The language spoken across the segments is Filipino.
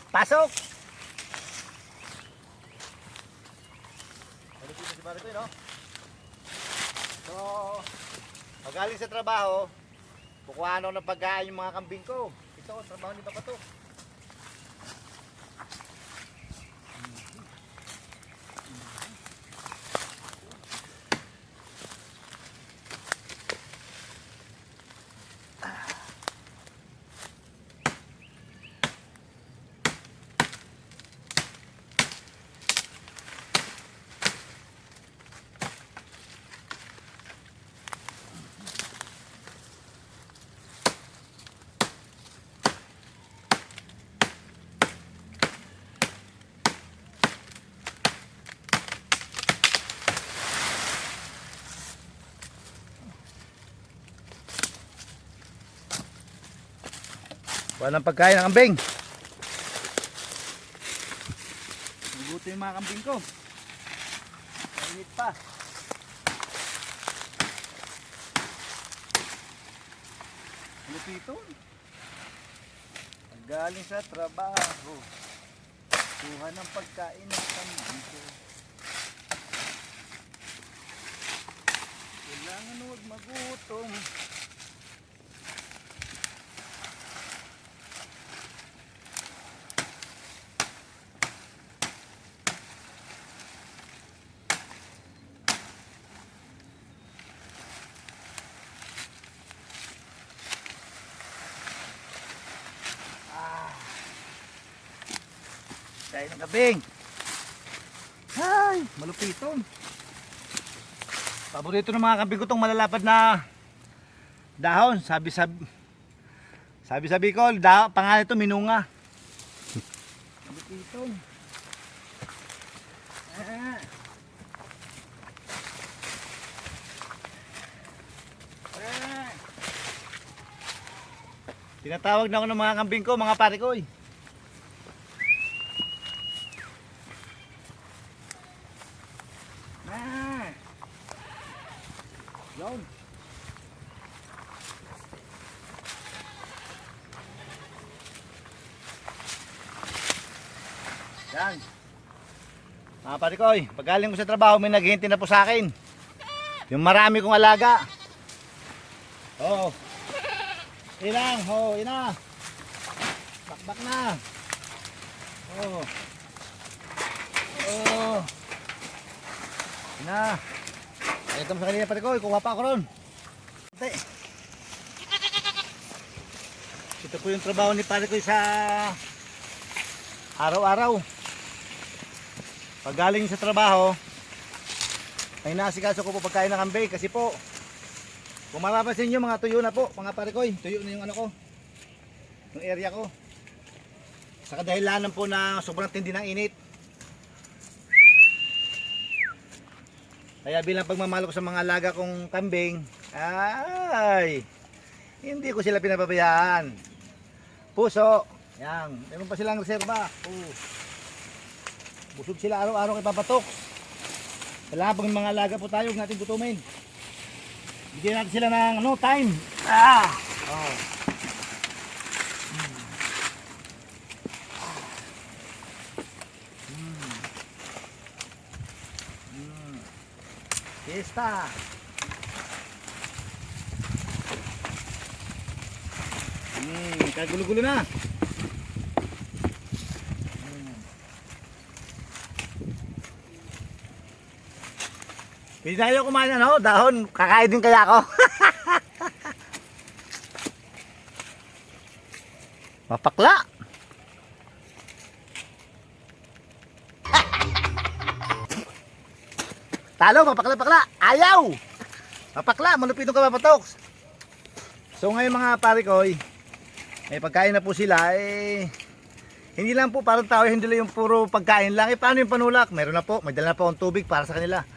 Pasok! Ano dito si Barito no? So, magaling sa trabaho, kukuha ako ng pagkain yung mga kambing ko. Ito, trabaho ni Papa to. Walang pagkain ng kambing. Naguto yung mga kambing ko. Mainit pa. Lupito. Galing sa trabaho. Kuha ng pagkain ng kambing ko. Kailangan huwag magutom. Kain ng kambing. Ay, malupitong. Paborito ng mga kambing ko tong malalapad na dahon. Sabi sa Bicol, pangalan ito minunga. Malupitong. Tinatawag na ako ng mga kambing ko, mga pare ko. Yon. Yan. Mga pare ko, pag galing ko sa trabaho, may naghihintay na po sa akin. Yung marami kong alaga. Oo. Ilang, ho, ina. Bakbak na. Oo. Oo. Ina. Ito sa kanina pare ko, kuha pa ako ron. Ito po yung trabaho ni pare ko sa araw-araw. Pag galing sa trabaho, ay nasikaso ko po pagkain ng kambing kasi po, kung mapapansin nyo mga tuyo na po, mga pare ko, tuyo na yung ano ko, yung area ko. Sa kadahilanan po na sobrang tindi ng init. Kaya bilang pagmamahal ko sa mga alaga kong kambing, ay, hindi ko sila pinababayaan. Puso, yan, meron pa silang reserba. Busog sila araw-araw kay Papa Tox. Kailangan pag mga alaga po tayo, huwag natin gutumin. Bigyan natin sila ng time. Oh. Fiesta. Kagulo-gulo na. Hindi tayo kumain dahon, kakain din kaya ako. Mapakla. Talo, mapakla-pakla. Ayaw. Mapakla, malupitong ka Papatoks. So ngayon mga pare ko, pagkain na po sila, hindi lang po parang tao, hindi lang yung puro pagkain lang. Paano yung panulak? Meron na po, may dala na po ang tubig para sa kanila.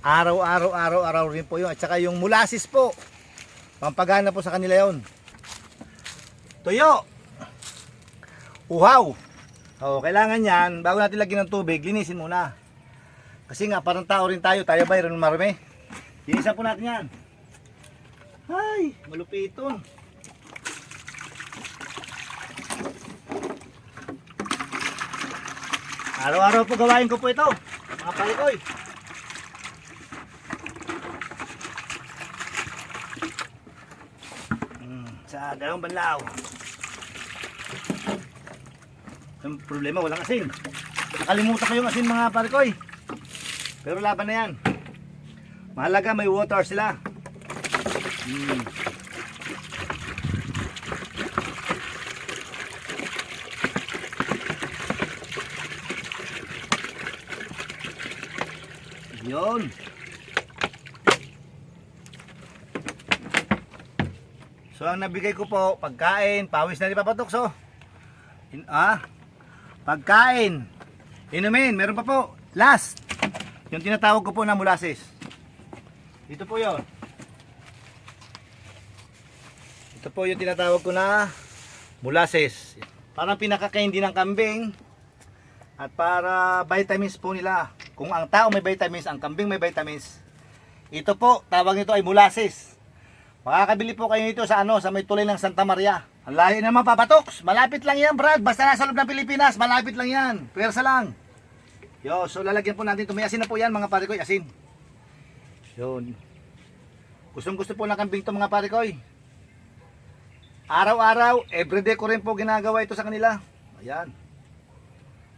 Araw-araw rin po yun. At saka yung molasses po, pampagana po sa kanila yun. Tuyo. Uhaw. Kailangan yan, bago natin lagyan ng tubig, linisin muna. Kasi nga, parang tao rin tayo ba, rin marami. Linisan po natin yan. Ay, malupiton. Araw-araw po gawain ko po ito, mga parikoy. Sa dalawang banlaw. Yung problema, walang asin. Nakalimutan ko yung asin, mga parikoy. Pero laban na yan. Mahalaga may water sila. Yun. So ang nabigay ko po, pagkain, pawis na ni Papa Toks, oh. Pagkain, inumin, meron pa po. Last, yung tinatawag ko po na molasses. Ito po yun. Ito po yung tinatawag ko na molasses. Parang pinaka-candy ng kambing. At para vitamins po nila. Kung ang tao may vitamins, ang kambing may vitamins. Ito po, tawag nito ay molasses. Makakabili po kayo nito sa sa may tulay ng Santa Maria. Ang layo naman, Papa Toks. Malapit lang yan, Brad. Basta nasa loob ng Pilipinas, malapit lang yan. Pwersa lang. Yo, so lalagyan po natin ito. May asin na po yan, mga parikoy, asin. Yun. Gustong-gusto po ng kambing ito, mga parikoy. Araw-araw, everyday ko rin po ginagawa ito sa kanila. Ayan.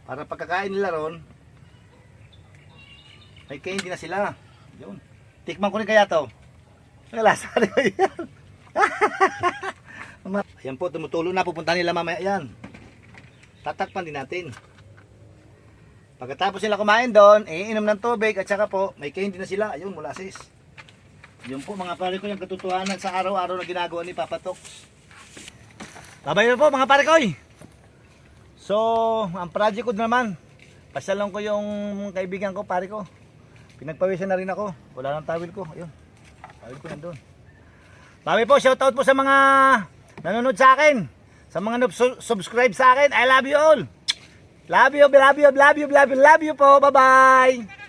Para pagkakain nila ron, may candy na sila. Yun. Tikman ko rin kaya to. Lasa rin yan. Ayan po, tumutulo na. Pupunta nila mamaya yan. Tatakpan din natin. Pagkatapos sila kumain doon, iinom ng tubig at saka po, may candy na sila. Ayun, molasses. Yun po, mga parikoy, yung katotohanan sa araw-araw na ginagawa ni Papa Toks. Babay na po, mga parikoy. So, ang project ko naman, pasyalong ko yung kaibigan ko, pare ko. Pinagpawisan na rin ako. Wala nang tawil ko. Ayun. Tawil ko nandun. Mami po, shoutout po sa mga nanonood sa akin. Sa mga subscribe sa akin. I love you all. Love you, love you, love you, love you, love you po. Bye-bye.